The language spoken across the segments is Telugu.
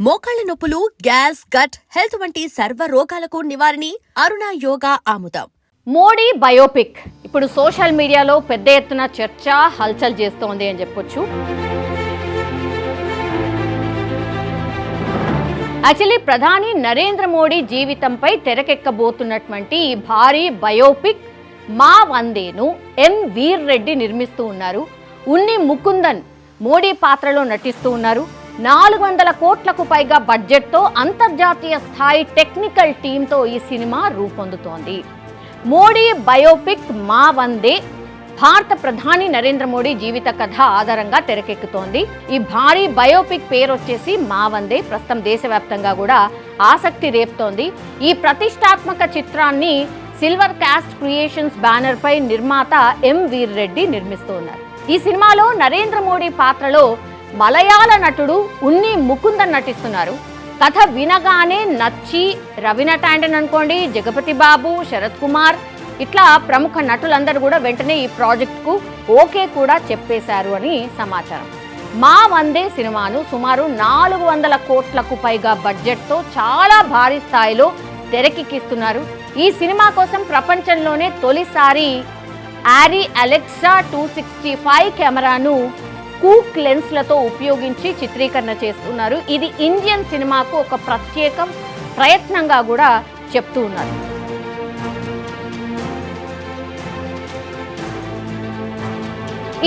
మోకాళ్ల నొప్పులు, గ్యాస్, గట్ హెల్త్ వంటి సర్వ రోగాలకు నివారణి అరుణ యోగా ఆముదం. మోడీ బయోపిక్ ఇప్పుడు సోషల్ మీడియాలో పెద్ద ఎత్తున చర్చ హల్చల్ చేస్తోంది అని చెప్పొచ్చు. యాక్చువల్లీ ప్రధాని నరేంద్ర మోడీ జీవితంపై తెరకెక్కబోతున్నటువంటి ఈ భారీ బయోపిక్ మా వందేను ఎం వీర్ రెడ్డి నిర్మిస్తూ ఉన్నారు. ఉన్ని ముకుందన్ మోడీ పాత్రలో నటిస్తూ ఉన్నారు. 400 కోట్లకు పైగా బడ్జెట్తో అంతర్జాతీయ స్థాయి టెక్నికల్ టీంతో ఈ సినిమా రూపొందుతోంది. మోడీ బయోపిక్ మా వందే భారత ప్రధాని నరేంద్ర మోడీ జీవిత కథ ఆధారంగా తెరకెక్కుతోంది. ఈ భారీ బయోపిక్ పేరు వచ్చేసి మా వందే. ప్రస్తుతం దేశవ్యాప్తంగా కూడా ఆసక్తి రేపుతోంది. ఈ ప్రతిష్టాత్మక చిత్రాన్ని సిల్వర్ కాస్ట్ క్రియేషన్స్ బ్యానర్ పై నిర్మాత ఎం వీర్ రెడ్డి నిర్మిస్తూ ఉన్నారు. ఈ సినిమాలో నరేంద్ర మోడీ పాత్రలో మలయాళ నటుడు ఉన్ని ముకుందన్ నటిస్తున్నారు. కథ వినగానే నచ్చి రవీనా టాండన్ అనుకోండి, జగపతి బాబు, శరత్ కుమార్ ఇట్లా ప్రముఖ నటులందరూ కూడా వెంటనే ఈ ప్రాజెక్టుకు ఓకే కూడా చెప్పేశారు అని సమాచారం. మా వందే సినిమాను సుమారు 400 కోట్లకు పైగా బడ్జెట్తో చాలా భారీ స్థాయిలో తెరకెక్కిస్తున్నారు. ఈ సినిమా కోసం ప్రపంచంలోనే తొలిసారి ఆరీ అలెక్సా 265 కెమెరాను కూక్ లెన్స్లతో ఉపయోగించి చిత్రీకరణ చేస్తున్నారు. ఇది ఇండియన్ సినిమాకు ఒక ప్రత్యేక ప్రయత్నంగా కూడా చెప్తూ ఉన్నారు.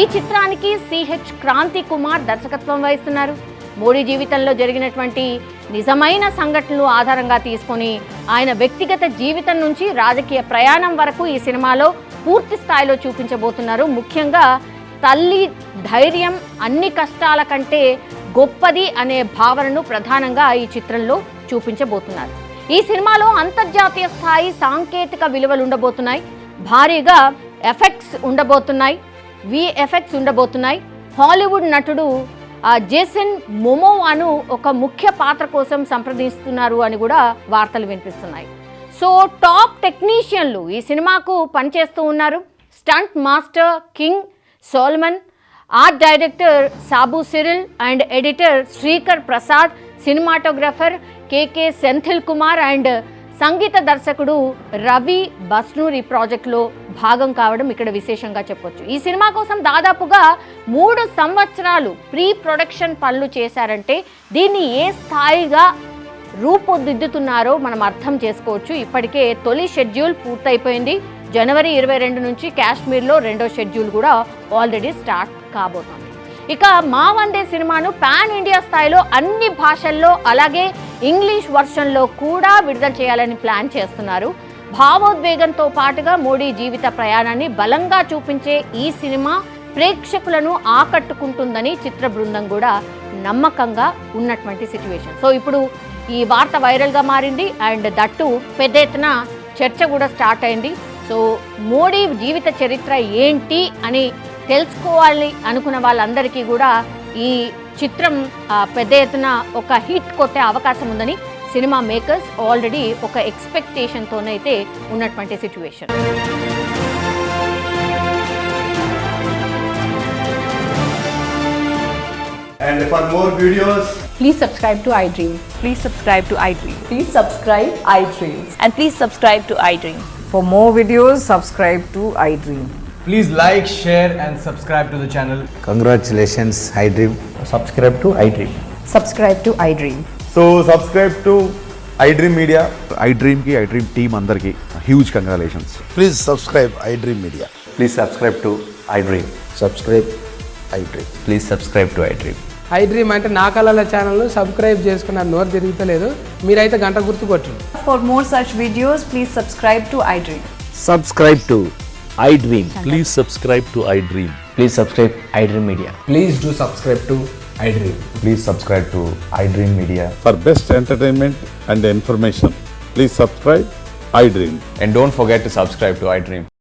ఈ చిత్రానికి సిహెచ్ క్రాంతి కుమార్ దర్శకత్వం వహిస్తున్నారు. మోడీ జీవితంలో జరిగినటువంటి నిజమైన సంఘటనలు ఆధారంగా తీసుకొని ఆయన వ్యక్తిగత జీవితం నుంచి రాజకీయ ప్రయాణం వరకు ఈ సినిమాలో పూర్తి స్థాయిలో చూపించబోతున్నారు. ముఖ్యంగా తల్లి ధైర్యం అన్ని కష్టాల కంటే గొప్పది అనే భావనను ప్రధానంగా ఈ చిత్రంలో చూపించబోతున్నారు. ఈ సినిమాలో అంతర్జాతీయ స్థాయి సాంకేతిక విలువలు ఉండబోతున్నాయి. భారీగా ఎఫెక్ట్స్ ఉండబోతున్నాయి, విఎఫ్ఎక్స్ ఉండబోతున్నాయి. హాలీవుడ్ నటుడు జేసన్ మొమోవాను ఒక ముఖ్య పాత్ర కోసం సంప్రదిస్తున్నారు అని కూడా వార్తలు వినిపిస్తున్నాయి. సో టాప్ టెక్నీషియన్లు ఈ సినిమాకు పనిచేస్తూ ఉన్నారు. Stunt master King Solomon, art director Sabu Cyril and editor Sreekar Prasad, cinematographer KK Senthil Kumar and సంగీత దర్శకుడు రవి బస్నూర్ ఈ ప్రాజెక్టులో భాగం కావడం ఇక్కడ విశేషంగా చెప్పొచ్చు. ఈ సినిమా కోసం దాదాపుగా 3 సంవత్సరాలు ప్రీ ప్రొడక్షన్ పనులు చేశారంటే దీన్ని ఏ స్థాయిగా రూపుదిద్దుతున్నారో మనం అర్థం చేసుకోవచ్చు. ఇప్పటికే తొలి షెడ్యూల్ పూర్తయిపోయింది. జనవరి 22 నుంచి కాశ్మీర్లో 2వ షెడ్యూల్ కూడా ఆల్రెడీ స్టార్ట్ కాబోతోంది. ఇక మా వందే సినిమాను పాన్ ఇండియా స్థాయిలో అన్ని భాషల్లో అలాగే ఇంగ్లీష్ వర్షన్లో కూడా విడుదల చేయాలని ప్లాన్ చేస్తున్నారు. భావోద్వేగంతో పాటుగా మోడీ జీవిత ప్రయాణాన్ని బలంగా చూపించే ఈ సినిమా ప్రేక్షకులను ఆకట్టుకుంటుందని చిత్ర బృందం కూడా నమ్మకంగా ఉన్నటువంటి సిచ్యువేషన్. సో ఇప్పుడు ఈ వార్త వైరల్గా మారింది అండ్ దట్టు పెద్ద ఎత్తున చర్చ కూడా స్టార్ట్ అయింది. సో మోడీ జీవిత చరిత్ర ఏంటి అని తెలుసుకోవాలి అనుకున్న వాళ్ళందరికీ కూడా ఈ చిత్రం పెద్ద ఎత్తున ఒక హిట్ కొట్టే అవకాశం ఉందని సినిమా మేకర్స్ ఆల్రెడీ ఒక ఎక్స్పెక్టేషన్తోనైతే ఉన్నటువంటి situation. And for more videos, please subscribe to iDream. Please subscribe to iDream. Please subscribe iDream. And please subscribe to iDream. For more videos, subscribe to iDream. please like, share and subscribe to the channel. Congratulations, iDream. Subscribe to iDream. Subscribe to iDream. So subscribe to iDream Media. iDream team andarki huge congratulations. Please subscribe iDream Media. Please subscribe to iDream. Subscribe iDream. Please subscribe to iDream. iDream అంటే నా కళల ఛానల్ను సబ్స్క్రైబ్ చేసుకున్న నోరు తిరుగుతలేదు, మీరైతే గంట గుర్తు కొట్టండి. For more such videos, please subscribe to iDream. Subscribe to iDream. Please subscribe to iDream. Please subscribe iDream Media. Please do subscribe to iDream. Please subscribe to iDream Media. For best entertainment and information, please subscribe iDream. And don't forget to subscribe to iDream.